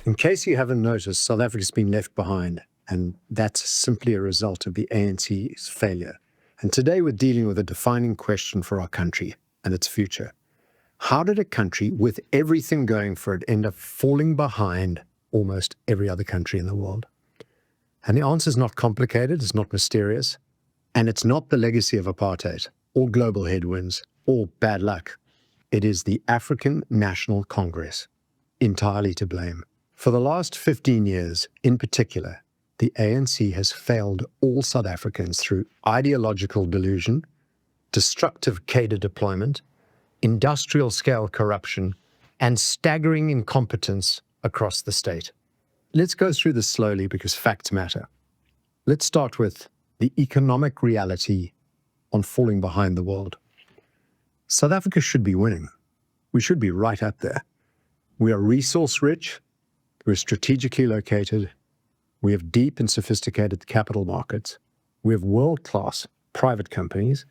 In case you haven't noticed, South Africa's been left behind, and that's simply a result of the ANC's failure. And today we're dealing with a defining question for our country and its future. How did a country with everything going for it end up falling behind almost every other country in the world? And the answer is not complicated, it's not mysterious, and it's not the legacy of apartheid, or global headwinds, or bad luck. It is the African National Congress, entirely to blame. For the last 15 years, in particular, the ANC has failed all South Africans through ideological delusion, destructive cadre deployment, industrial-scale corruption, and staggering incompetence across the state. Let's go through this slowly because facts matter. Let's start with the economic reality on falling behind the world. South Africa should be winning. We should be right up there. We are resource-rich. We're strategically located. We have deep and sophisticated capital markets. We have world-class private companies.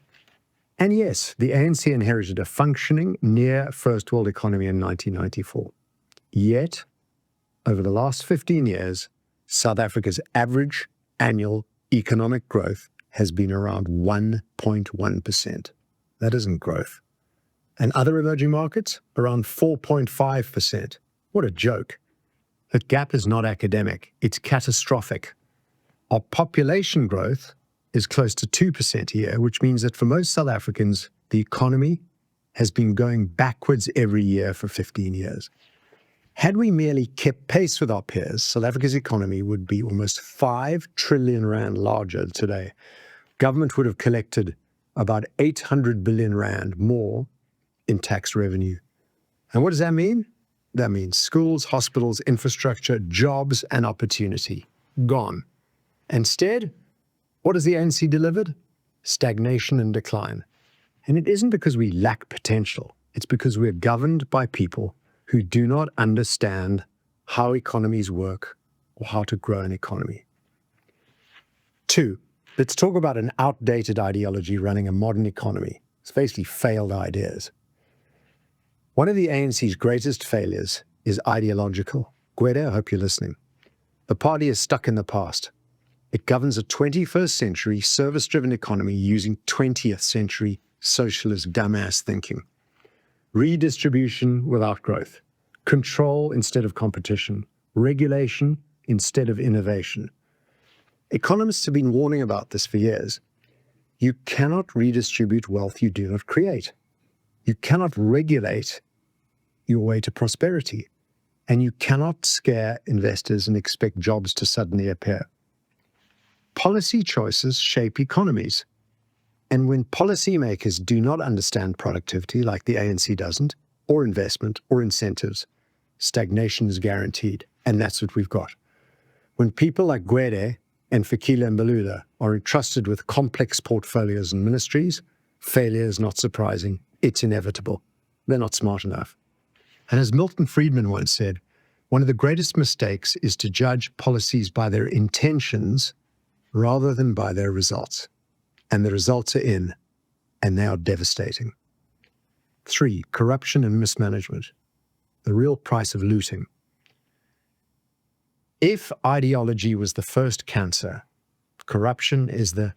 And yes, the ANC inherited a functioning near first world economy in 1994. Yet, over the last 15 years, South Africa's average annual economic growth has been around 1.1%. That isn't growth. And other emerging markets, around 4.5%. What a joke. That gap is not academic, it's catastrophic. Our population growth is close to 2% a year, which means that for most South Africans, the economy has been going backwards every year for 15 years. Had we merely kept pace with our peers, South Africa's economy would be almost 5 trillion rand larger today. Government would have collected about 800 billion rand more in tax revenue. And what does that mean? That means schools, hospitals, infrastructure, jobs, and opportunity. Gone. Instead, what has the ANC delivered? Stagnation and decline. And it isn't because we lack potential. It's because we're governed by people who do not understand how economies work or how to grow an economy. 2, let's talk about an outdated ideology running a modern economy. It's basically failed ideas. One of the ANC's greatest failures is ideological. Cadre, I hope you're listening. The party is stuck in the past. It governs a 21st century service-driven economy using 20th century socialist dumbass thinking. Redistribution without growth. Control instead of competition. Regulation instead of innovation. Economists have been warning about this for years. You cannot redistribute wealth you do not create. You cannot regulate your way to prosperity, and you cannot scare investors and expect jobs to suddenly appear. Policy choices shape economies, and when policymakers do not understand productivity like the ANC doesn't, or investment, or incentives, stagnation is guaranteed, and that's what we've got. When people like Cadre and Fikile Mbalula are entrusted with complex portfolios and ministries, failure is not surprising. It's inevitable. They're not smart enough. And as Milton Friedman once said, one of the greatest mistakes is to judge policies by their intentions rather than by their results. And the results are in, and they are devastating. 3, corruption and mismanagement. The real price of looting. If ideology was the first cancer, corruption is the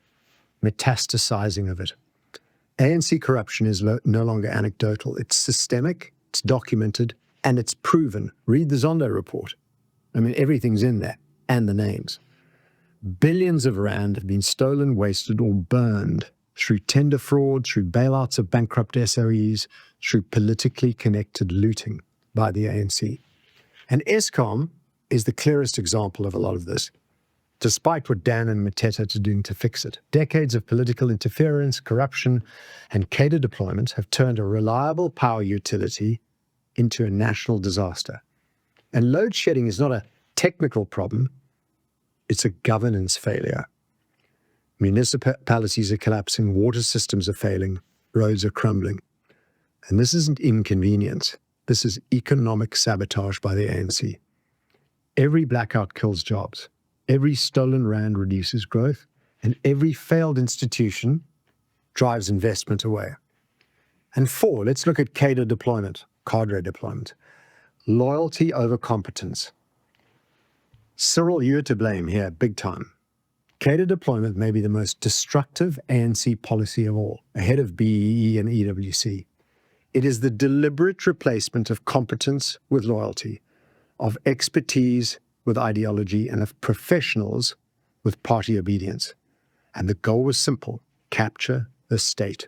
metastasizing of it. ANC corruption is no longer anecdotal. It's systemic, it's documented, and it's proven. Read the Zondo report. I mean, everything's in there, and the names. Billions of rand have been stolen, wasted, or burned through tender fraud, through bailouts of bankrupt SOEs, through politically connected looting by the ANC. And Eskom is the clearest example of a lot of this, despite what Dan and Mateta are doing to fix it. Decades of political interference, corruption, and cadre deployment have turned a reliable power utility into a national disaster. And load shedding is not a technical problem, it's a governance failure. Municipalities are collapsing, water systems are failing, roads are crumbling. And this isn't inconvenience, this is economic sabotage by the ANC. Every blackout kills jobs. Every stolen rand reduces growth, and every failed institution drives investment away. And 4, let's look at cadre deployment, Loyalty over competence. Cyril, you're to blame here, big time. Cadre deployment may be the most destructive ANC policy of all, ahead of BEE and EWC. It is the deliberate replacement of competence with loyalty, of expertise with ideology, and of professionals with party obedience. And the goal was simple: capture the state.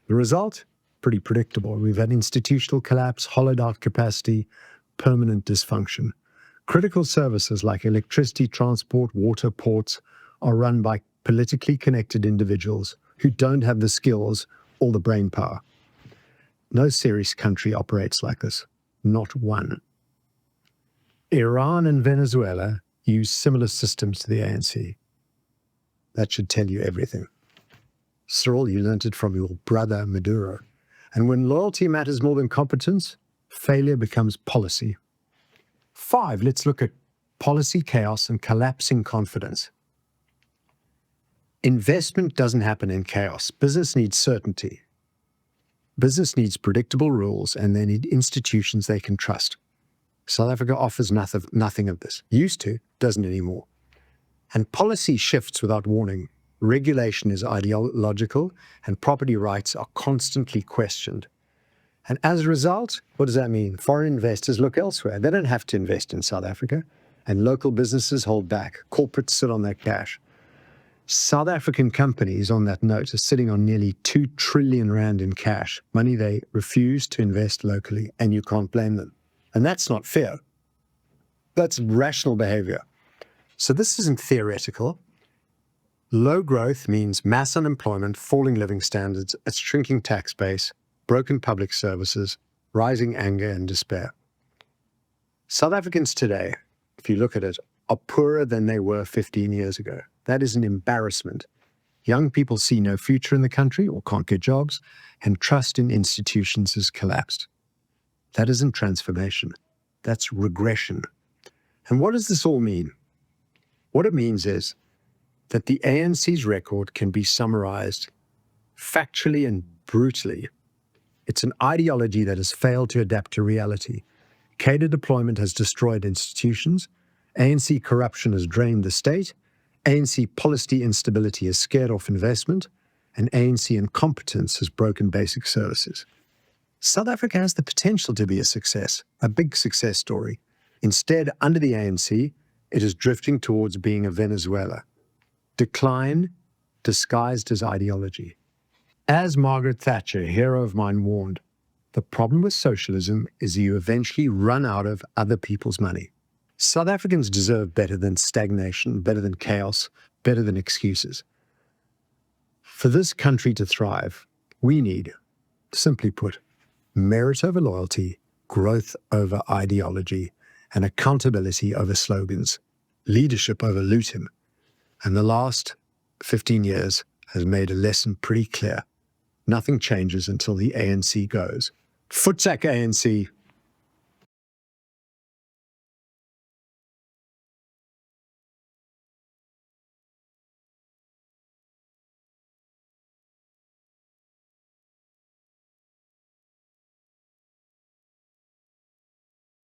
The result? Pretty predictable. We've had institutional collapse, hollowed out capacity, permanent dysfunction. Critical services like electricity, transport, water, ports are run by politically connected individuals who don't have the skills or the brain power. No serious country operates like this. Not one. Iran and Venezuela use similar systems to the ANC. That should tell you everything. Cyril, you learned it from your brother Maduro. And when loyalty matters more than competence, failure becomes policy. 5, let's look at policy chaos and collapsing confidence. Investment doesn't happen in chaos. Business needs certainty. Business needs predictable rules, and they need institutions they can trust. South Africa offers nothing of this. Used to, doesn't anymore. And policy shifts without warning. Regulation is ideological, and property rights are constantly questioned. And as a result, what does that mean? Foreign investors look elsewhere. They don't have to invest in South Africa, and local businesses hold back. Corporates sit on their cash. South African companies, on that note, are sitting on nearly 2 trillion rand in cash, money they refuse to invest locally, and you can't blame them. And that's not fear. That's rational behavior. So this isn't theoretical. Low growth means mass unemployment, falling living standards, a shrinking tax base, broken public services, rising anger and despair. South Africans today, if you look at it, are poorer than they were 15 years ago. That is an embarrassment. Young people see no future in the country or can't get jobs, and trust in institutions has collapsed. That isn't transformation. That's regression. And what does this all mean? What it means is that the ANC's record can be summarized factually and brutally. It's an ideology that has failed to adapt to reality. Cadre deployment has destroyed institutions. ANC corruption has drained the state. ANC policy instability has scared off investment. And ANC incompetence has broken basic services. South Africa has the potential to be a success, a big success story. Instead, under the ANC, it is drifting towards being a Venezuela. Decline disguised as ideology. As Margaret Thatcher, a hero of mine, warned, the problem with socialism is you eventually run out of other people's money. South Africans deserve better than stagnation, better than chaos, better than excuses. For this country to thrive, we need, simply put, merit over loyalty, growth over ideology, and accountability over slogans, leadership over looting. And the last 15 years has made a lesson pretty clear. Nothing changes until the ANC goes. Footsack ANC.